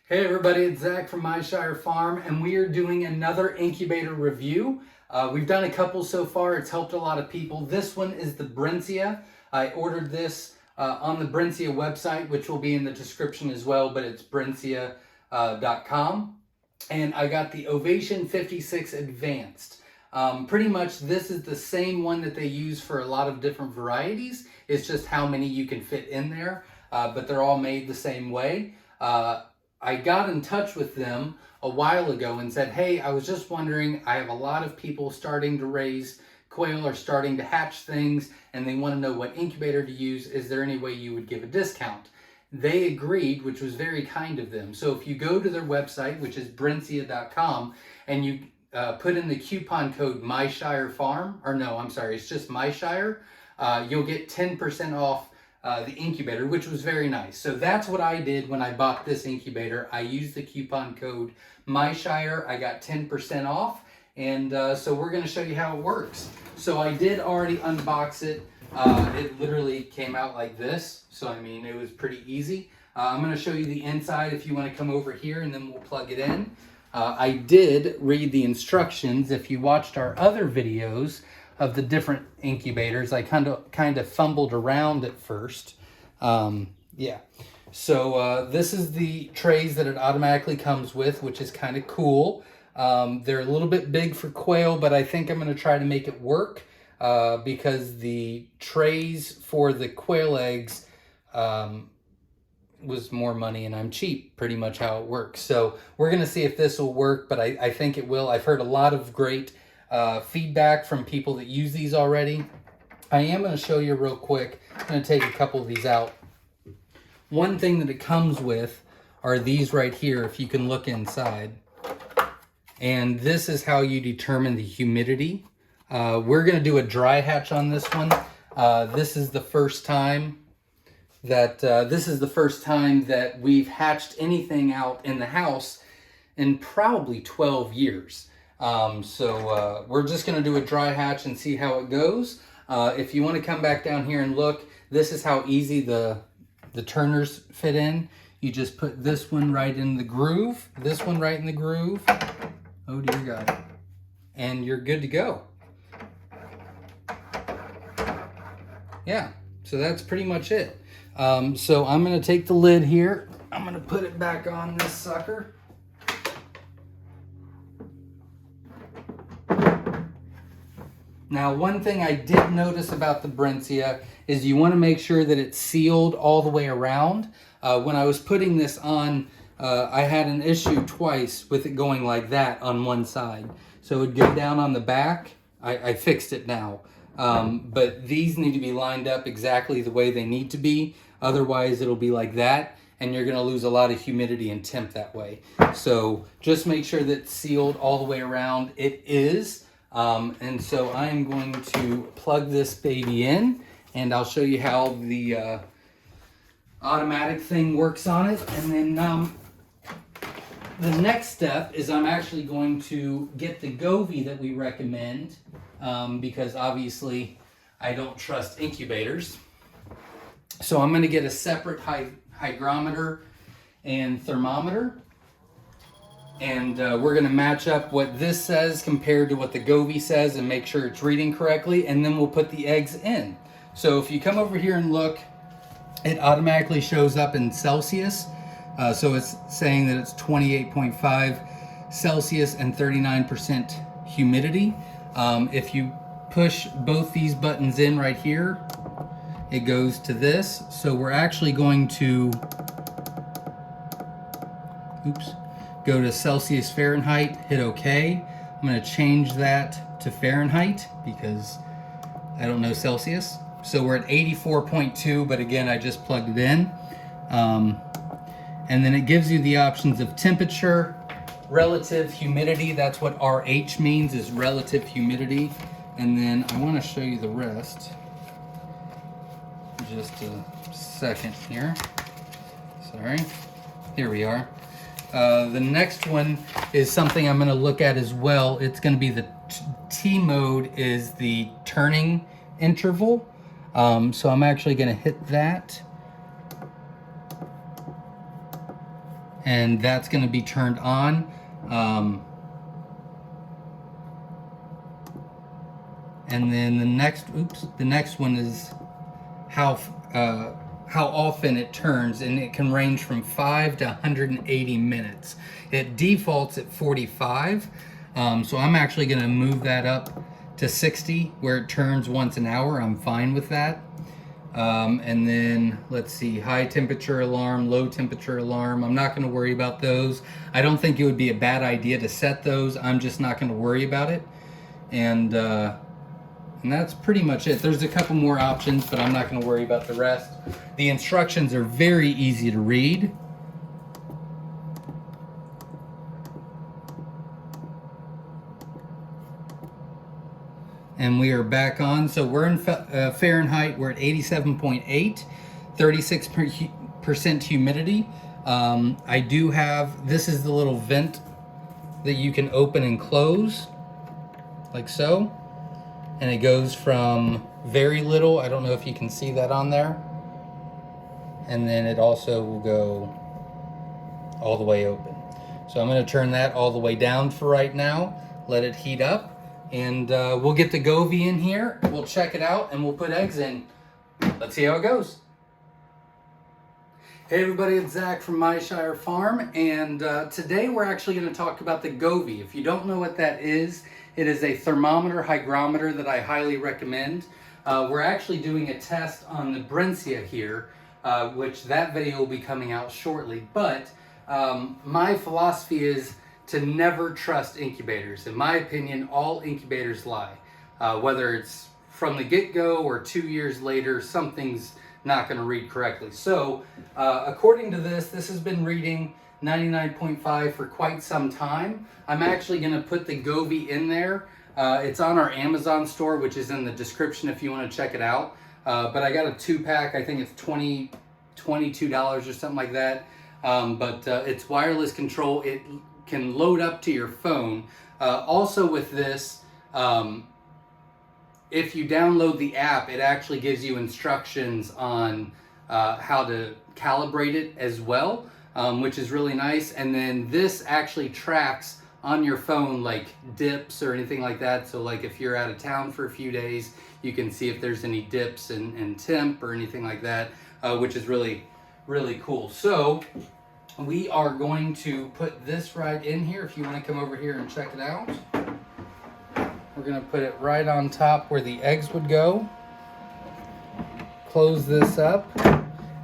Hey everybody, it's Zach from Myshire Farm, and we are doing another incubator review. We've done a couple so far. It's helped a lot of people. This one is the Brinsea. I ordered this on the Brinsea website, which will be in the description as well, but it's Brinsea.com. And I got the Ovation 56 Advanced. Pretty much this is the same one that they use for a lot of different varieties. It's just how many you can fit in there, but they're all made the same way. I got in touch with them a while ago and said, hey, I was just wondering, I have a lot of people starting to raise quail or starting to hatch things, and they want to know what incubator to use. Is there any way you would give a discount? They agreed, which was very kind of them. So if you go to their website, which is Brinsea.com, and you put in the coupon code Myshire Farm, or no, I'm sorry, it's just Myshire, you'll get 10% off the incubator, which was very nice. So that's what I did when I bought this incubator. I used the coupon code Myshire. I got 10% off, and so we're going to show you how it works. So I did already unbox it. It literally came out like this, so I mean it was pretty easy. I'm going to show you the inside if you want to come over here, and then we'll plug it in. I did read the instructions. If you watched our other videos of the different incubators, I kind of fumbled around at first. Yeah, so this is the trays that it automatically comes with, which is kind of cool. They're a little bit big for quail, but I think I'm going to try to make it work because the trays for the quail eggs was more money, and I'm cheap, pretty much how it works. So we're going to see if this will work, but I think it will. I've heard a lot of great feedback from people that use these already. I am going to show you real quick. I'm going to take a couple of these out. One thing that it comes with are these right here, if you can look inside. And this is how you determine the humidity. We're going to do a dry hatch on this one. This is the first time that we've hatched anything out in the house in probably 12 years. So we're just going to do a dry hatch and see how it goes. If you want to come back down here and look, this is how easy the turners fit in. You just put this one right in the groove, this one right in the groove. Oh dear God. And you're good to go. Yeah, so that's pretty much it. So I'm going to take the lid here. I'm going to put it back on this sucker. Now, one thing I did notice about the Brinsea is you want to make sure that it's sealed all the way around. When I was putting this on, I had an issue twice with it going like that on one side. So it would go down on the back. I fixed it now. But these need to be lined up exactly the way they need to be. Otherwise, it'll be like that, and you're going to lose a lot of humidity and temp that way. So just make sure that it's sealed all the way around. It is. And so I am going to plug this baby in, and I'll show you how the automatic thing works on it. And then the next step is I'm actually going to get the Gobi that we recommend, because obviously I don't trust incubators. So I'm going to get a separate hygrometer and thermometer. And we're going to match up what this says compared to what the Gobi says and make sure it's reading correctly, and then we'll put the eggs in. So if you come over here and look, it automatically shows up in Celsius. So it's saying that it's 28.5 Celsius and 39% humidity. If you push both these buttons in right here, it goes to this. So we're actually going to, go to Celsius Fahrenheit, hit OK. I'm going to change that to Fahrenheit because I don't know Celsius. So we're at 84.2, but again, I just plugged it in. And then it gives you the options of temperature, relative humidity. That's what RH means, is relative humidity. And then I want to show you the rest. Just a second here. Sorry. Here we are. The next one is something I'm going to look at as well. It's going to be the T mode is the turning interval. So I'm actually going to hit that. and that's going to be turned on. And then the next one is how often it turns, and it can range from 5 to 180 minutes. It defaults at 45, so I'm actually going to move that up to 60, where it turns once an hour. I'm fine with that. And then let's see, high temperature alarm, low temperature alarm. I'm not going to worry about those. I don't think it would be a bad idea to set those. I'm just not going to worry about it. And that's pretty much it. There's a couple more options, but I'm not going to worry about the rest. The instructions are very easy to read. And we are back on. So we're in Fahrenheit. We're at 87.8, 36% humidity. I do have, this is the little vent that you can open and close, like so. And it goes from very little, I don't know if you can see that on there. And then it also will go all the way open. So I'm going to turn that all the way down for right now, let it heat up. And we'll get the Gobi in here, we'll check it out, and we'll put eggs in. Let's see how it goes. Hey everybody, it's Zach from Myshire Farm, and today we're actually going to talk about the Gobi. If you don't know what that is, it is a thermometer hygrometer that I highly recommend. We're actually doing a test on the Brinsea here, which that video will be coming out shortly. But my philosophy is to never trust incubators. In my opinion, all incubators lie. Whether it's from the get-go or 2 years later, something's not going to read correctly. So according to this has been reading 99.5 for quite some time. I'm actually going to put the Gobi in there. It's on our Amazon store, which is in the description if you want to check it out. But I got a 2-pack. I think it's $22 or something like that. But it's wireless control. It can load up to your phone. Also with this, if you download the app, it actually gives you instructions on how to calibrate it as well, which is really nice. And then this actually tracks on your phone like dips or anything like that. So like if you're out of town for a few days, you can see if there's any dips in temp or anything like that, which is really, really cool. So we are going to put this right in here. If you want to come over here and check it out. We're going to put it right on top where the eggs would go. Close this up.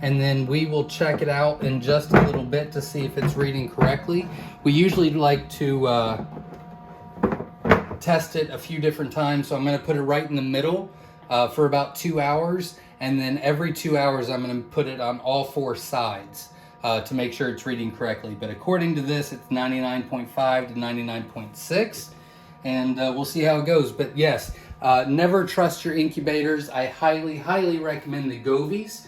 And then we will check it out in just a little bit to see if it's reading correctly. We usually like to test it a few different times. So I'm going to put it right in the middle for about 2 hours. And then every 2 hours, I'm going to put it on all 4 sides to make sure it's reading correctly. But according to this, it's 99.5 to 99.6. And we'll see how it goes. But yes, never trust your incubators. I highly, highly recommend the Gobis.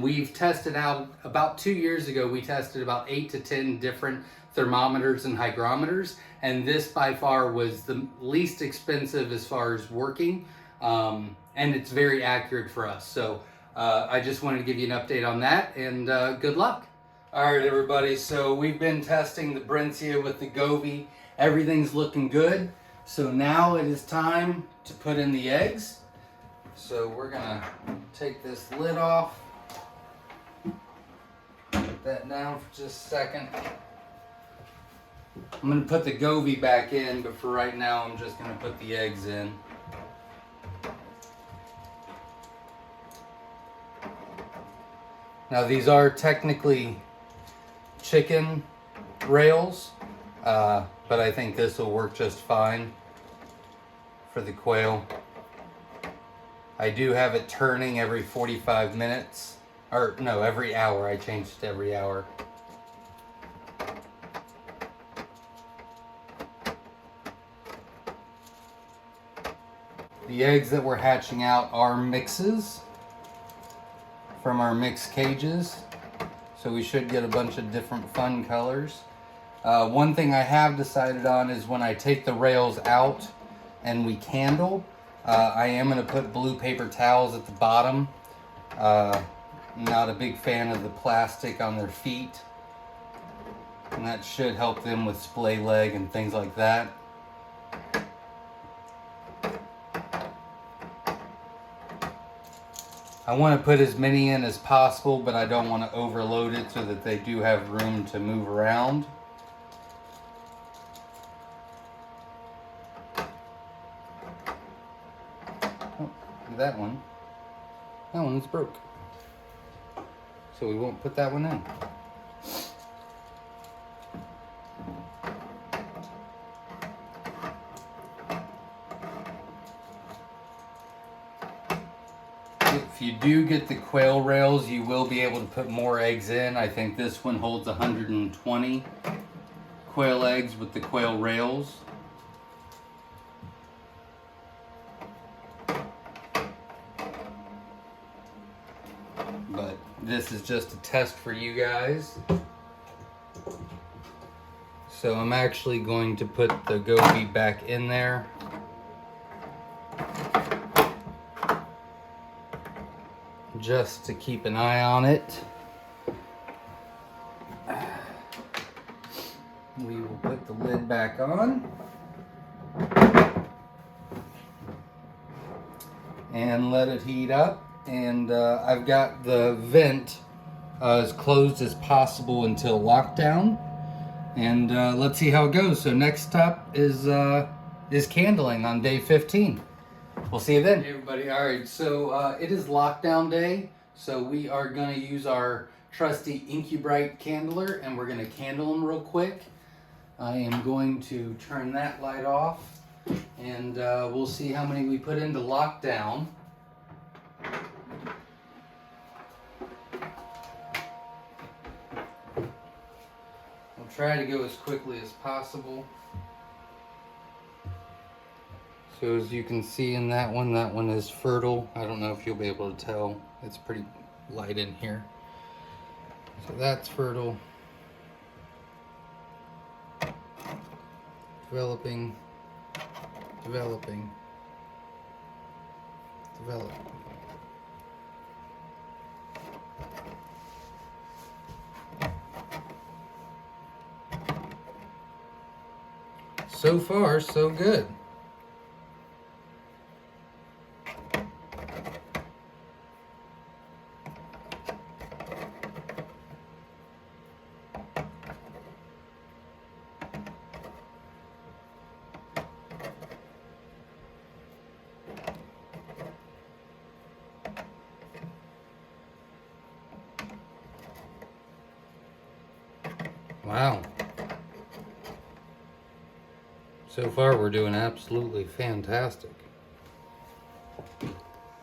We've tested out, about 2 years ago, we tested about 8 to 10 different thermometers and hygrometers. And this by far was the least expensive as far as working. And it's very accurate for us. So I just wanted to give you an update on that, and good luck. All right, everybody. So we've been testing the Brinsea with the Gobi. Everything's looking good. So now it is time to put in the eggs. So we're gonna take this lid off. Put that down for just a second. I'm gonna put the Gobi back in, but for right now, I'm just gonna put the eggs in. Now these are technically chicken rails, but I think this will work just fine for the quail. I do have it turning every 45 minutes, or no, every hour. I changed it to every hour. The eggs that we're hatching out are mixes from our mixed cages. So we should get a bunch of different fun colors. One thing I have decided on is when I take the rails out and we candle, I am going to put blue paper towels at the bottom. Not a big fan of the plastic on their feet. And that should help them with splay leg and things like that. I want to put as many in as possible, but I don't want to overload it so that they do have room to move around. Oh, that one is broke. So we won't put that one in. If you do get the quail rails, you will be able to put more eggs in. I think this one holds 120 quail eggs with the quail rails. But this is just a test for you guys. So I'm actually going to put the Gobi back in there. Just to keep an eye on it. We will put the lid back on. And let it heat up. And I've got the vent as closed as possible until lockdown. And let's see how it goes. So next up is candling on day 15. We'll see you then. Hey everybody, all right, so it is lockdown day, so we are gonna use our trusty Incubator candler and we're gonna candle them real quick. I am going to turn that light off and we'll see how many we put into lockdown. I'll try to go as quickly as possible. So as you can see in that one is fertile. I don't know if you'll be able to tell. It's pretty light in here. So that's fertile. Developing. Developing. Developing. So far, so good. Wow. So far we're doing absolutely fantastic.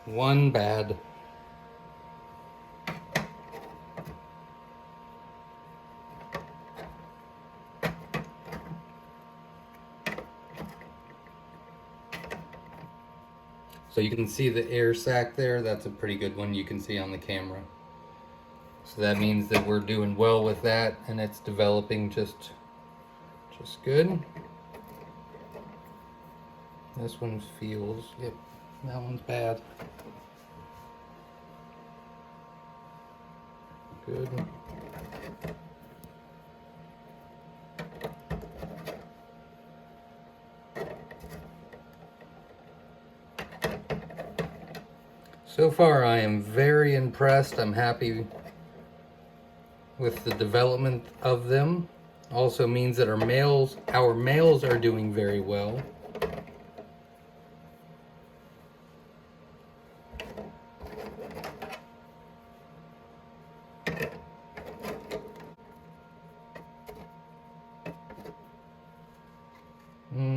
One bad. So you can see the air sac there. That's a pretty good one you can see on the camera. So that means that we're doing well with that and it's developing just good. This one feels, yep, that one's bad. Good. So far I am very impressed. I'm happy with the development of them. Also means that our males are doing very well.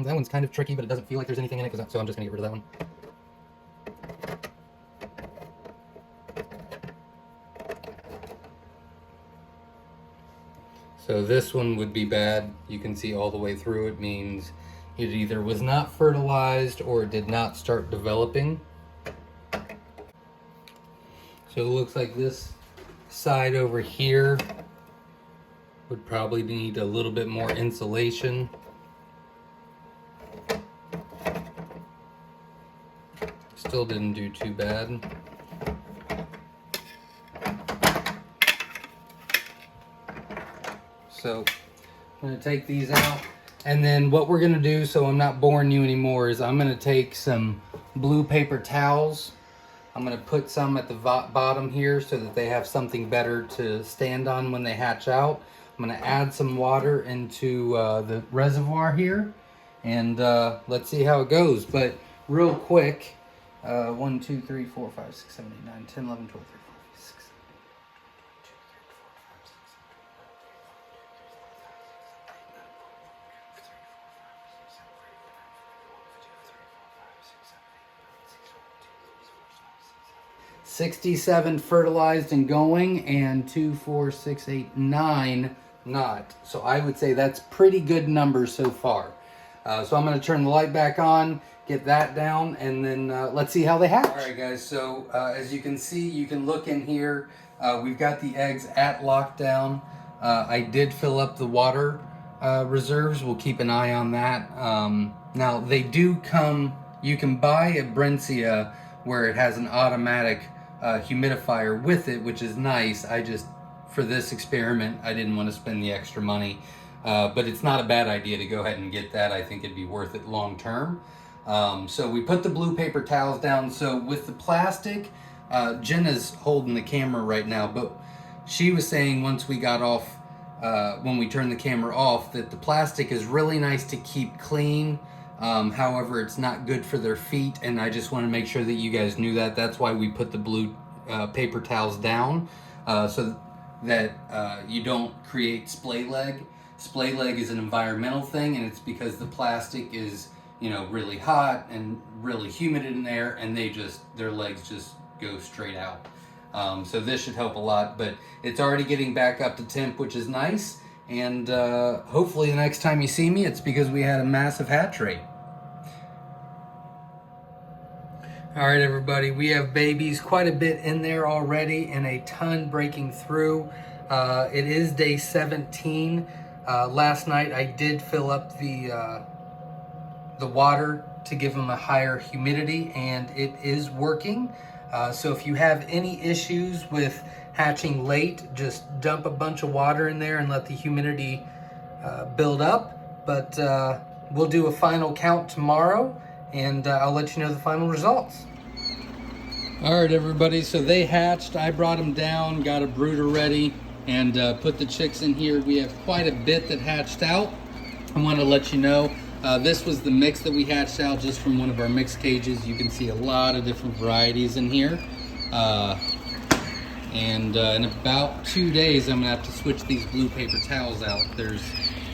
That one's kind of tricky, but it doesn't feel like there's anything in it, so I'm just gonna get rid of that one. So this one would be bad. You can see all the way through. It means it either was not fertilized or it did not start developing. So it looks like this side over here would probably need a little bit more insulation. Still didn't do too bad. So I'm gonna take these out. And then what we're gonna do, so I'm not boring you anymore, is I'm gonna take some blue paper towels. I'm gonna put some at the bottom here so that they have something better to stand on when they hatch out. I'm gonna add some water into the reservoir here, and let's see how it goes. But real quick, 1, 2, 3, 4, 5, 6, 7, 8, 9, 10, 11, 12, 13, 14, 15, 16, 67 fertilized and going, and 2, 4, 6, 8, 9 not. So I would say that's pretty good numbers so far. So I'm going to turn the light back on, get that down, and then let's see how they hatch. All right, guys. So as you can see, you can look in here. We've got the eggs at lockdown. I did fill up the water reserves. We'll keep an eye on that. Now they do come. You can buy a Brinsea where it has an automatic humidifier with it, which is nice. I just, for this experiment, I didn't want to spend the extra money, but it's not a bad idea to go ahead and get that. I think it'd be worth it long term. So we put the blue paper towels down. So with the plastic, Jenna's holding the camera right now, but she was saying once we got off, when we turned the camera off, that the plastic is really nice to keep clean. However, it's not good for their feet, and I just want to make sure that you guys knew that. That's why we put the blue paper towels down, so that you don't create splay leg. Splay leg is an environmental thing, and it's because the plastic is, you know, really hot and really humid in there, and their legs just go straight out. So this should help a lot, but it's already getting back up to temp, which is nice. And hopefully the next time you see me, it's because we had a massive hatch rate. All right, everybody, we have babies quite a bit in there already and a ton breaking through. It is day 17. Last night I did fill up the water to give them a higher humidity, and it is working. So if you have any issues with hatching late, just dump a bunch of water in there and let the humidity build up. But we'll do a final count tomorrow, and I'll let you know the final results. All right, everybody, so they hatched. I brought them down, got a brooder ready, and put the chicks in here. We have quite a bit that hatched out. I want to let you know, this was the mix that we hatched out just from one of our mix cages. You can see a lot of different varieties in here. And in about 2 days, I'm gonna have to switch these blue paper towels out. There's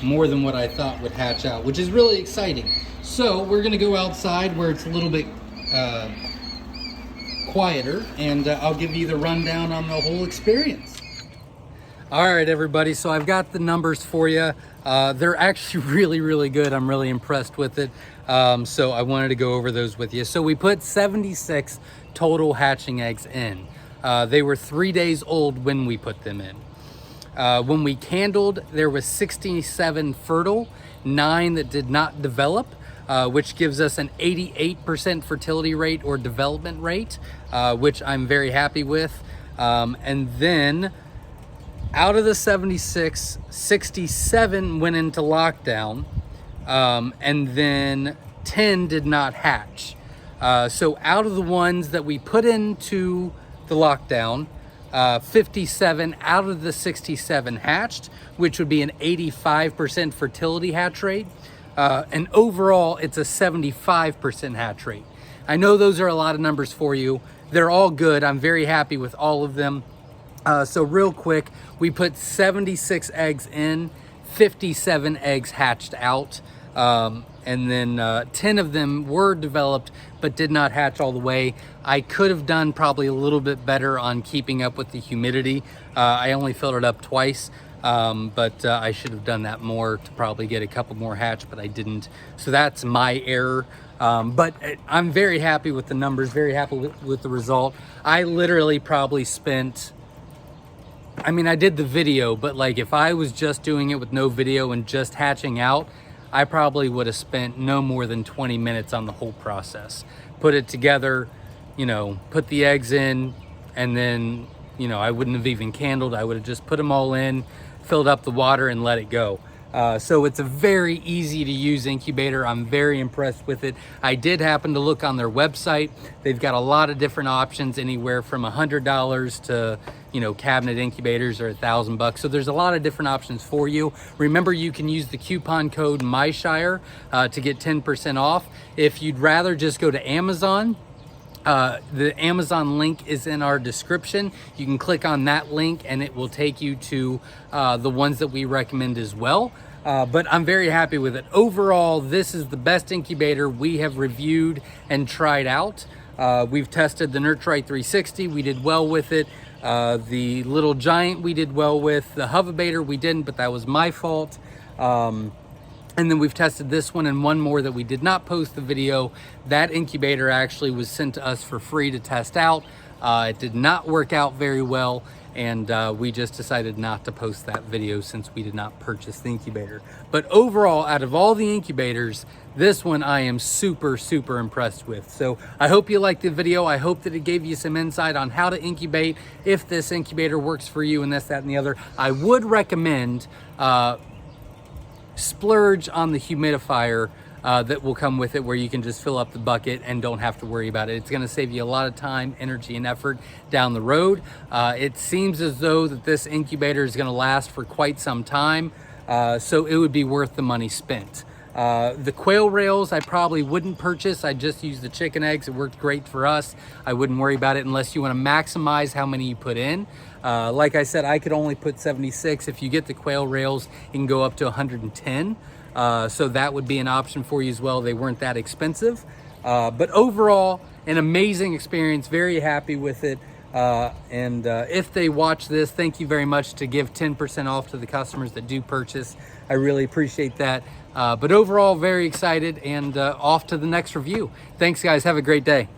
more than what I thought would hatch out, which is really exciting. So we're gonna go outside where it's a little bit quieter, and I'll give you the rundown on the whole experience. All right, everybody, so I've got the numbers for you. They're actually really, really good. I'm really impressed with it. So I wanted to go over those with you. So we put 76 total hatching eggs in. They were 3 days old when we put them in. When we candled, there was 67 fertile, 9 that did not develop, which gives us an 88% fertility rate or development rate, which I'm very happy with. And then out of the 76, 67 went into lockdown, and then 10 did not hatch. So out of the ones that we put into the lockdown, 57 out of the 67 hatched, which would be an 85% fertility hatch rate. And overall, it's a 75% hatch rate. I know those are a lot of numbers for you. They're all good. I'm very happy with all of them. So real quick, we put 76 eggs in, 57 eggs hatched out. And then 10 of them were developed but did not hatch all the way. I could have done probably a little bit better on keeping up with the humidity. I only filled it up twice, but I should have done that more to probably get a couple more hatch, but I didn't. So that's my error. But I'm very happy with the numbers, very happy with the result. I literally probably spent, I mean, I did the video, but like if I was just doing it with no video and just hatching out, I probably would have spent no more than 20 minutes on the whole process. Put it together, you know, put the eggs in, and then, you know, I wouldn't have even candled. I would have just put them all in, filled up the water, and let it go. So it's a very easy to use incubator. I'm very impressed with it. I did happen to look on their website. They've got a lot of different options, anywhere from $100 to, you know, cabinet incubators are $1,000. So there's a lot of different options for you. Remember, you can use the coupon code Myshire to get 10% off. If you'd rather just go to Amazon, the Amazon link is in our description. You can click on that link and it will take you to the ones that we recommend as well. But I'm very happy with it. Overall, this is the best incubator we have reviewed and tried out. We've tested the Nurturite 360. We did well with it. The Little Giant we did well with. The Hovabator we didn't, but that was my fault. And then we've tested this one and one more that we did not post the video. That incubator actually was sent to us for free to test out. It did not work out very well, and we just decided not to post that video since we did not purchase the incubator. But overall, out of all the incubators, this one I am super, super impressed with. So I hope you liked the video. I hope that it gave you some insight on how to incubate, if this incubator works for you, and this, that, and the other. I would recommend splurge on the humidifier that will come with it, where you can just fill up the bucket and don't have to worry about it. It's going to save you a lot of time, energy, and effort down the road. It seems as though that this incubator is going to last for quite some time, so it would be worth the money spent. The quail rails I probably wouldn't purchase. I just use the chicken eggs. It worked great for us. I wouldn't worry about it unless you want to maximize how many you put in. Like I said, I could only put 76. If you get the quail rails, you can go up to 110. So that would be an option for you as well. They weren't that expensive. But overall, an amazing experience. Very happy with it. If they watch this, thank you very much to give 10% off to the customers that do purchase. I really appreciate that. But overall, very excited, and off to the next review. Thanks, guys. Have a great day.